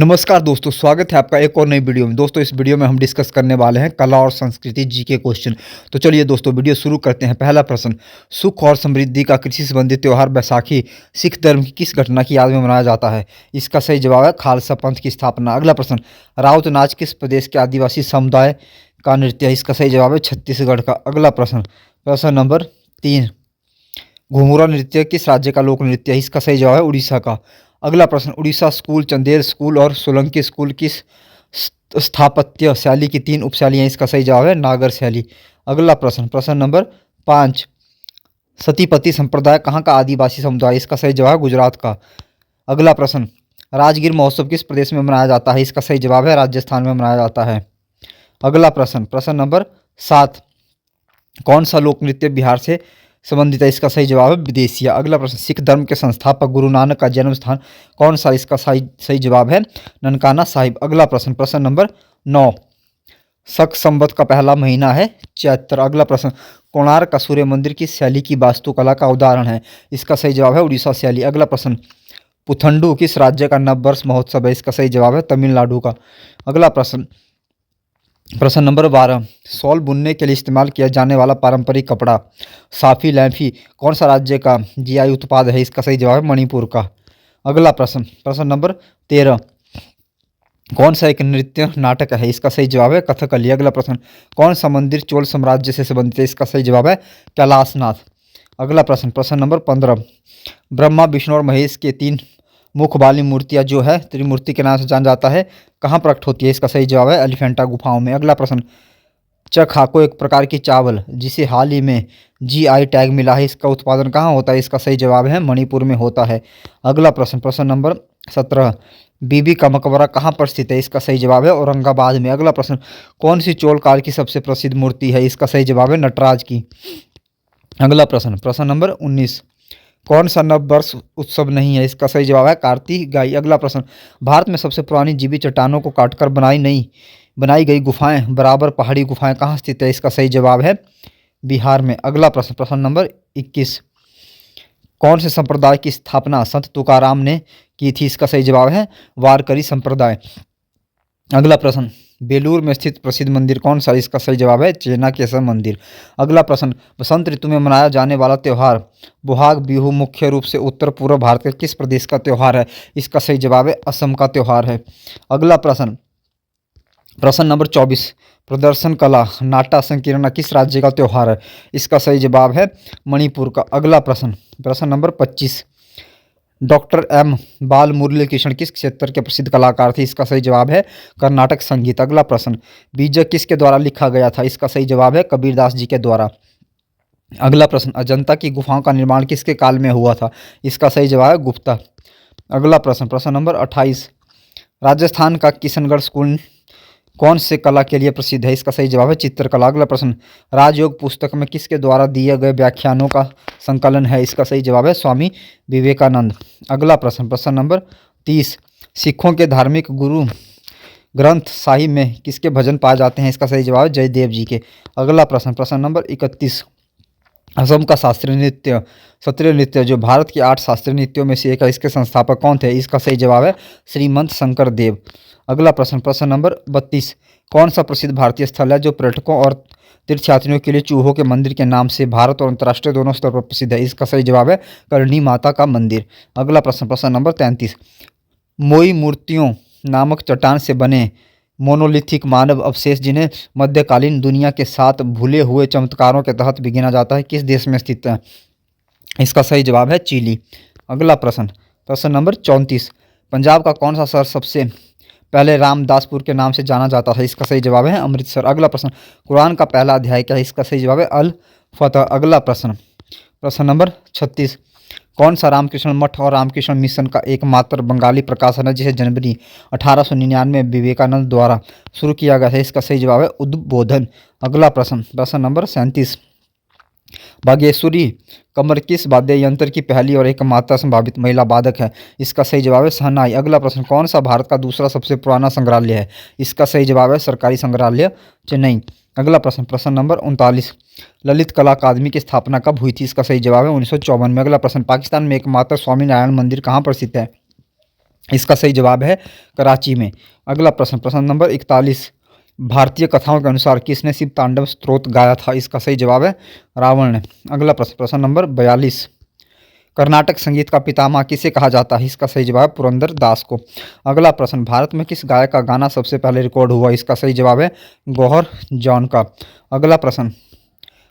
नमस्कार दोस्तों, स्वागत है आपका एक और नई वीडियो में। दोस्तों, इस वीडियो में हम डिस्कस करने वाले हैं कला और संस्कृति जीके क्वेश्चन। तो चलिए दोस्तों, वीडियो शुरू करते हैं। पहला प्रश्न, सुख और समृद्धि का कृषि संबंधी त्यौहार बैसाखी सिख धर्म की किस घटना की याद में मनाया जाता है? इसका सही जवाब है खालसा पंथ की स्थापना। अगला प्रश्न, राउत नाच किस प्रदेश के आदिवासी समुदाय का नृत्य है? इसका सही जवाब है छत्तीसगढ़ का। अगला प्रश्न, प्रश्न नंबर 3, घुंघरा नृत्य किस राज्य का लोक नृत्य है? इसका सही जवाब है उड़ीसा का। अगला प्रश्न, उड़ीसा स्कूल, चंदेल स्कूल और सोलंकी स्कूल किस स्थापत्य शैली की 3 उपशैली हैं? इसका सही जवाब है नागर शैली। अगला प्रश्न, प्रश्न नंबर 5, सतीपति संप्रदाय कहाँ का आदिवासी समुदाय? इसका सही जवाब है गुजरात का। अगला प्रश्न, राजगीर महोत्सव किस प्रदेश में मनाया जाता है? इसका सही जवाब है राजस्थान में मनाया जाता है। अगला प्रश्न, प्रश्न नंबर 7, कौन सा लोक नृत्य बिहार से संबंधित है? इसका सही जवाब है विदेशिया। अगला प्रश्न, सिख धर्म के संस्थापक गुरु नानक का जन्म स्थान कौन सा? इसका सही जवाब है ननकाना साहिब। अगला प्रश्न, प्रश्न नंबर 9, शक संवत का पहला महीना है चैत्र। अगला प्रश्न, कोणार्क का सूर्य मंदिर किस शैली की वास्तुकला का उदाहरण है? इसका सही जवाब है उड़ीसा शैली। अगला प्रश्न, पुथंडू किस राज्य का नववर्ष महोत्सव है? इसका सही जवाब है तमिलनाडु का। अगला प्रश्न, प्रश्न नंबर 12, शॉल बुनने के लिए इस्तेमाल किया जाने वाला पारंपरिक कपड़ा साफी लैफी कौन सा राज्य का जीआई उत्पाद है? इसका सही जवाब है मणिपुर का। अगला प्रश्न, प्रश्न नंबर 13, कौन सा एक नृत्य नाटक है? इसका सही जवाब है कथकली। अगला प्रश्न, कौन सा मंदिर चोल साम्राज्य से संबंधित है? इसका सही जवाब है कैलाशनाथ। अगला प्रश्न, प्रश्न नंबर 15, ब्रह्मा विष्णु और महेश के 3 मुख वाली मूर्तियां जो है त्रिमूर्ति के नाम से जाना जाता है, कहाँ प्रकट होती है? इसका सही जवाब है एलिफेंटा गुफाओं में। अगला प्रश्न, चखाको एक प्रकार की चावल जिसे हाल ही में जीआई टैग मिला है, इसका उत्पादन कहाँ होता है? इसका सही जवाब है मणिपुर में होता है। अगला प्रश्न, प्रश्न नंबर 17, बीबी का मकबरा कहाँ पर स्थित है? इसका सही जवाब है औरंगाबाद में। अगला प्रश्न, कौन सी चोल काल की सबसे प्रसिद्ध मूर्ति है? इसका सही जवाब है नटराज की। अगला प्रश्न, प्रश्न नंबर 19, कौन सा नववर्ष उत्सव नहीं है? इसका सही जवाब है कार्तिक गाई। अगला प्रश्न, भारत में सबसे पुरानी जीवित चट्टानों को काटकर बनाई गई गुफाएं बराबर पहाड़ी गुफाएं कहाँ स्थित है? इसका सही जवाब है बिहार में। अगला प्रश्न, प्रश्न नंबर 21, कौन से संप्रदाय की स्थापना संत तुकाराम ने की थी? इसका सही जवाब है वारकरी संप्रदाय। अगला प्रश्न, बेलूर में स्थित प्रसिद्ध मंदिर कौन सा? इसका सही जवाब है चेनाकेश्वर मंदिर। अगला प्रश्न, बसंत ऋतु में मनाया जाने वाला त्यौहार बोहाग बिहू मुख्य रूप से उत्तर पूर्व भारत के किस प्रदेश का त्यौहार है? इसका सही जवाब है असम का त्यौहार है। अगला प्रश्न, प्रश्न नंबर 24, प्रदर्शन कला नाटा संकीर्णा किस राज्य का त्यौहार है? इसका सही जवाब है मणिपुर का। अगला प्रश्न, प्रश्न नंबर 25, डॉक्टर एम बाल मुरली कृष्ण किस क्षेत्र के प्रसिद्ध कलाकार थे? इसका सही जवाब है कर्नाटक संगीत। अगला प्रश्न, बीजक किसके द्वारा लिखा गया था? इसका सही जवाब है कबीरदास जी के द्वारा। अगला प्रश्न, अजंता की गुफाओं का निर्माण किसके काल में हुआ था? इसका सही जवाब है गुप्ता। अगला प्रश्न, प्रश्न नंबर 28, राजस्थान का किशनगढ़ स्कूल कौन से कला के लिए प्रसिद्ध है? इसका सही जवाब है चित्रकला। अगला प्रश्न, राजयोग पुस्तक में किसके द्वारा दिए गए व्याख्यानों का संकलन है? इसका सही जवाब है स्वामी विवेकानंद। अगला प्रश्न, प्रश्न नंबर 30, सिखों के धार्मिक गुरु ग्रंथ साहिब में किसके भजन पाए जाते हैं? इसका सही जवाब है जयदेव जी के। अगला प्रश्न, प्रश्न नंबर 31, असम का शास्त्रीय नृत्य सत्रिय नृत्य जो भारत के 8 शास्त्रीय नृत्यों में से एक है, इसके संस्थापक कौन थे? इसका सही जवाब है श्रीमंत शंकर देव। अगला प्रश्न, प्रश्न नंबर 32, कौन सा प्रसिद्ध भारतीय स्थल है जो पर्यटकों और तीर्थयात्रियों के लिए चूहों के मंदिर के नाम से भारत और अंतर्राष्ट्रीय दोनों स्तर पर प्रसिद्ध है? इसका सही जवाब है करणी माता का मंदिर। अगला प्रश्न, प्रश्न नंबर 33, मोई मूर्तियों नामक चट्टान से बने मोनोलिथिक मानव अवशेष जिन्हें मध्यकालीन दुनिया के 7 भूले हुए चमत्कारों के तहत भी गिना जाता है, किस देश में स्थित है? इसका सही जवाब है चिली। अगला प्रश्न, प्रश्न नंबर 34, पंजाब का कौन सा शहर सबसे पहले रामदासपुर के नाम से जाना जाता था? इसका सही जवाब है अमृतसर। अगला प्रश्न, कुरान का पहला अध्याय क्या है? इसका सही जवाब है अल फतह। अगला प्रश्न, प्रश्न नंबर 36, कौन सा रामकृष्ण मठ और रामकृष्ण मिशन का एकमात्र बंगाली प्रकाशन है जिसे जनवरी 1899 में विवेकानंद द्वारा शुरू किया गया था? इसका सही जवाब है उद्बोधन। अगला प्रश्न, प्रश्न नंबर 37, बागेश्वरी कमर किस वाद्य यंत्र की पहली और एकमात्र संभावित महिला वादक है? इसका सही जवाब है शहनाई। अगला प्रश्न, कौन सा भारत का दूसरा सबसे पुराना संग्रहालय है? इसका सही जवाब है सरकारी संग्रहालय चेन्नई। अगला प्रश्न, प्रश्न नंबर 39, ललित कला अकादमी की स्थापना कब हुई थी? इसका सही जवाब है 1954 में। अगला प्रश्न, पाकिस्तान में एकमात्र स्वामीनारायण मंदिर कहाँ पर स्थित है? इसका सही जवाब है कराची में। अगला प्रश्न, प्रश्न नंबर 41, भारतीय कथाओं के अनुसार किसने शिव तांडव स्तोत्र गाया था? इसका सही जवाब है रावण ने। अगला प्रश्न, प्रश्न नंबर 42, कर्नाटक संगीत का पितामह किसे कहा जाता है? इसका सही जवाब पुरंदर दास को। अगला प्रश्न, भारत में किस गायक का गाना सबसे पहले रिकॉर्ड हुआ? इसका सही जवाब है गौहर जॉन का। अगला प्रश्न,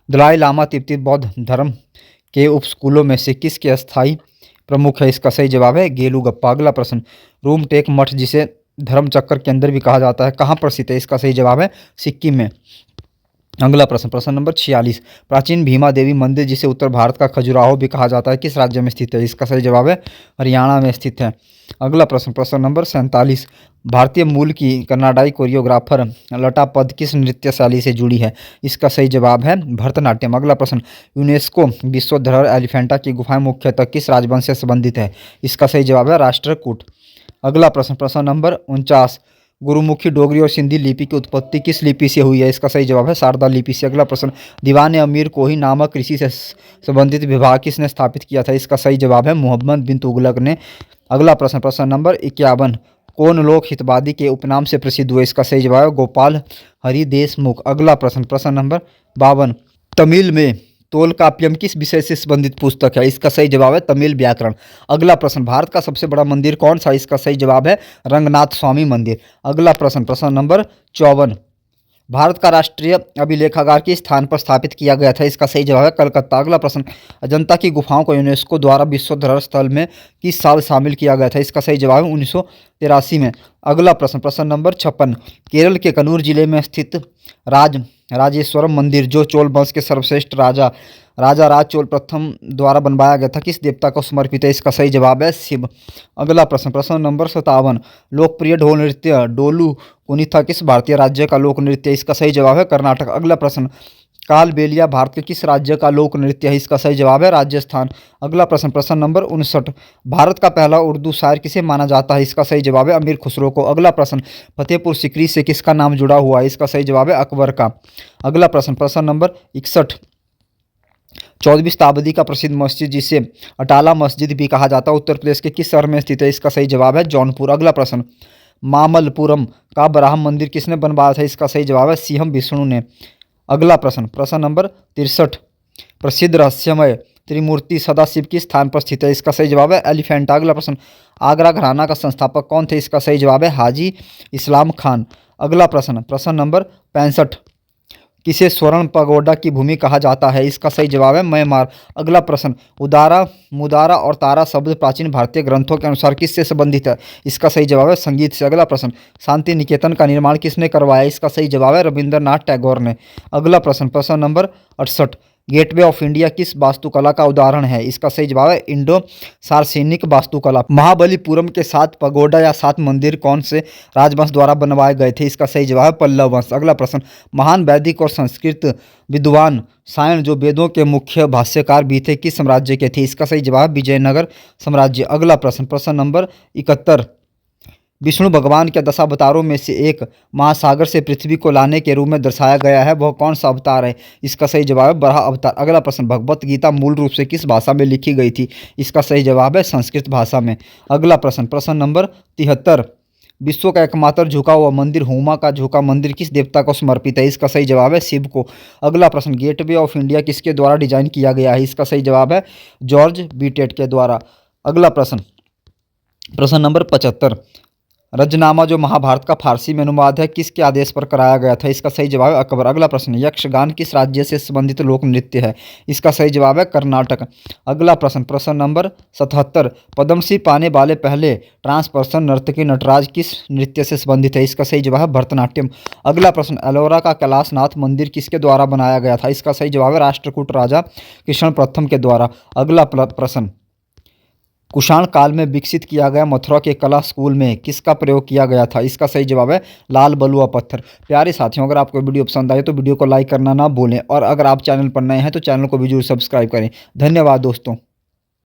दलाई लामा तिब्बती बौद्ध धर्म के उपस्कूलों में से किसके अस्थायी प्रमुख है? इसका सही जवाब है गेलू गप्पा। अगला प्रश्न, रूमटेक मठ जिसे धर्मचक्र के अंदर भी कहा जाता है कहाँ पर स्थित है? इसका सही जवाब है सिक्किम में। अगला प्रश्न, प्रश्न नंबर 46, प्राचीन भीमा देवी मंदिर जिसे उत्तर भारत का खजुराहो भी कहा जाता है किस राज्य में स्थित है? इसका सही जवाब है हरियाणा में स्थित है। अगला प्रश्न, प्रश्न नंबर 47, भारतीय मूल की कन्नाडाई कोरियोग्राफर लता पद किस नृत्य शैली से जुड़ी है? इसका सही जवाब है भरतनाट्यम। अगला प्रश्न, यूनेस्को विश्व धरोहर एलिफेंटा की गुफाएं मुख्यतः किस राजवंश से संबंधित है? इसका सही जवाब है राष्ट्रकूट। अगला प्रश्न, प्रश्न नंबर 49, गुरुमुखी डोगरी और सिंधी लिपि की उत्पत्ति किस लिपि से हुई है? इसका सही जवाब है शारदा लिपि से। अगला प्रश्न, दीवान अमीर कोही नामक कृषि से संबंधित विभाग किसने स्थापित किया था? इसका सही जवाब है मोहम्मद बिन तुगलक ने। अगला प्रश्न, प्रश्न नंबर 51, कौन लोक हितवादी के उपनाम से प्रसिद्ध हुए? इसका सही जवाब है गोपाल हरि देशमुख। अगला प्रश्न, प्रश्न नंबर 52, तमिल में तोलकाप्यम किस विषय से संबंधित पुस्तक है? इसका सही जवाब है तमिल व्याकरण। अगला प्रश्न, भारत का सबसे बड़ा मंदिर कौन सा? इसका सही जवाब है रंगनाथ स्वामी मंदिर। अगला प्रश्न, प्रश्न नंबर 54, भारत का राष्ट्रीय अभिलेखागार किस स्थान पर स्थापित किया गया था? इसका सही जवाब है कलकत्ता। अगला प्रश्न, अजंता की गुफाओं को यूनेस्को द्वारा विश्व धरोहर स्थल में किस साल शामिल किया गया था? इसका सही जवाब है 1983 में। अगला प्रश्न, प्रश्न नंबर 56, केरल के कन्नूर जिले में स्थित राजेश्वरम मंदिर जो चोल वंश के सर्वश्रेष्ठ राजा राज चोल प्रथम द्वारा बनवाया गया था किस देवता को समर्पित है? इसका सही जवाब है शिव। अगला प्रश्न, प्रश्न नंबर 57, लोकप्रिय ढोल नृत्य डोलू कुनिथा किस भारतीय राज्य का लोक नृत्य? इसका सही जवाब है कर्नाटक। अगला प्रश्न, कालबेलिया भारत के किस राज्य का लोक नृत्य है? इसका सही जवाब है राजस्थान। अगला प्रश्न, प्रश्न नंबर 59, भारत का पहला उर्दू शायर किसे माना जाता है? इसका सही जवाब है अमीर खुसरो को। अगला प्रश्न, फतेहपुर सीकरी से किसका नाम जुड़ा हुआ है? इसका सही जवाब है अकबर का। अगला प्रश्न, प्रश्न नंबर 61, 14वीं शताब्दी का प्रसिद्ध मस्जिद जिसे अटाला मस्जिद भी कहा जाता है उत्तर प्रदेश के किस शहर में स्थित है? इसका सही जवाब है जौनपुर। अगला प्रश्न, मामल्लपुरम का ब्राह्म मंदिर किसने बनवाया था? इसका सही जवाब है सीएम विष्णु ने। अगला प्रश्न, प्रश्न नंबर 63, प्रसिद्ध रहस्यमय त्रिमूर्ति सदाशिव किस स्थान पर स्थित है? इसका सही जवाब है एलिफेंटा। अगला प्रश्न, आगरा घराना का संस्थापक कौन थे? इसका सही जवाब है हाजी इस्लाम खान। अगला प्रश्न, प्रश्न नंबर 65, किसे स्वर्ण पगोडा की भूमि कहा जाता है? इसका सही जवाब है म्यांमार। अगला प्रश्न, उदारा मुदारा और तारा शब्द प्राचीन भारतीय ग्रंथों के अनुसार किससे संबंधित है? इसका सही जवाब है संगीत से। अगला प्रश्न, शांति निकेतन का निर्माण किसने करवाया? इसका सही जवाब है रविंद्रनाथ टैगोर ने। अगला प्रश्न, प्रश्न नंबर 68, गेटवे ऑफ इंडिया किस वास्तुकला का उदाहरण है? इसका सही जवाब है इंडो सार्सेनिक वास्तुकला। महाबलीपुरम के 7 पगोडा या 7 मंदिर कौन से राजवंश द्वारा बनवाए गए थे? इसका सही जवाब है पल्लव वंश। अगला प्रश्न, महान वैदिक और संस्कृत विद्वान सायण जो वेदों के मुख्य भाष्यकार भी थे किस साम्राज्य के थे? इसका सही जवाब विजयनगर साम्राज्य। अगला प्रश्न, प्रश्न नंबर 71, विष्णु भगवान के 10 अवतारों में से एक महासागर से पृथ्वी को लाने के रूप में दर्शाया गया है वह कौन सा अवतार है? इसका सही जवाब है बराह अवतार। अगला प्रश्न, भगवत गीता मूल रूप से किस भाषा में लिखी गई थी? इसका सही जवाब है संस्कृत भाषा में। अगला प्रश्न, प्रश्न नंबर 73, विश्व का एकमात्र झुका हुआ मंदिर हुमा का झुका मंदिर किस देवता को समर्पित है? इसका सही जवाब है शिव को। अगला प्रश्न, गेटवे ऑफ इंडिया किसके द्वारा डिजाइन किया गया है? इसका सही जवाब है जॉर्ज बीटेट के द्वारा। अगला प्रश्न, प्रश्न नंबर 75, रजनामा जो महाभारत का फारसी में अनुवाद है किसके आदेश पर कराया गया था? इसका सही जवाब है अकबर। अगला प्रश्न, यक्षगान किस राज्य से संबंधित लोक नृत्य है? इसका सही जवाब है कर्नाटक। अगला प्रश्न, प्रश्न नंबर 77, पद्मश्री पाने वाले पहले ट्रांसपर्सन नर्तकी नटराज किस नृत्य से संबंधित है? इसका सही जवाब है भरतनाट्यम। अगला प्रश्न, एलोरा का कैलाशनाथ मंदिर किसके द्वारा बनाया गया था? इसका सही जवाब है राष्ट्रकूट राजा कृष्ण प्रथम के द्वारा। अगला प्रश्न, कुषाण काल में विकसित किया गया मथुरा के कला स्कूल में किसका प्रयोग किया गया था? इसका सही जवाब है लाल बलुआ पत्थर। प्यारे साथियों, अगर आपको वीडियो पसंद आए तो वीडियो को लाइक करना ना भूलें और अगर आप चैनल पर नए हैं तो चैनल को भी जरूर सब्सक्राइब करें। धन्यवाद दोस्तों।